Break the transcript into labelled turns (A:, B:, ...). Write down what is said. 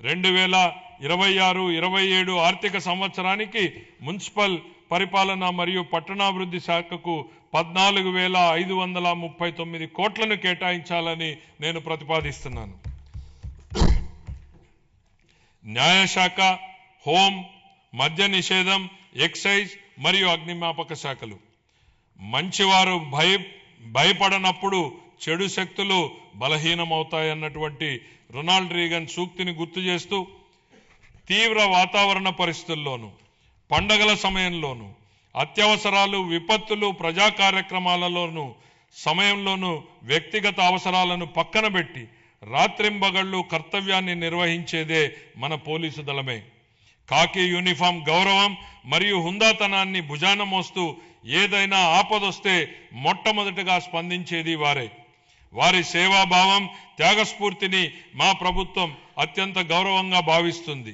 A: 2026-27 ఆర్థిక సంవత్సరానికి మున్సిపల్ పరిపాలన మరియు పట్టణాభివృద్ధి శాఖకు 14,539 కోట్లను కేటాయించాలని నేను ప్రతిపాదిస్తున్నాను. న్యాయశాఖ, హోం, మద్య నిషేధం, ఎక్సైజ్ మరియు అగ్నిమాపక శాఖలు. మంచివారు భయపడనప్పుడు చెడు శక్తులు బలహీనమవుతాయన్నటువంటి రొనాల్డ్ రీగన్ సూక్తిని గుర్తు చేస్తూ తీవ్ర వాతావరణ పరిస్థితుల్లోనూ, పండగల సమయంలోనూ, అత్యవసరాలు, విపత్తులు, ప్రజా కార్యక్రమాలలోనూ సమయంలోనూ వ్యక్తిగత అవసరాలను పక్కన పెట్టి రాత్రింబగళ్ళు కర్తవ్యాన్ని నిర్వహించేదే మన పోలీసు దళమే. కాకి యూనిఫామ్ గౌరవం మరియు హుందాతనాన్ని భుజాన మోస్తూ ఏదైనా ఆపదొస్తే మొట్టమొదటిగా స్పందించేది వారే. వారి సేవాభావం, త్యాగస్ఫూర్తిని మా ప్రభుత్వం అత్యంత గౌరవంగా భావిస్తుంది.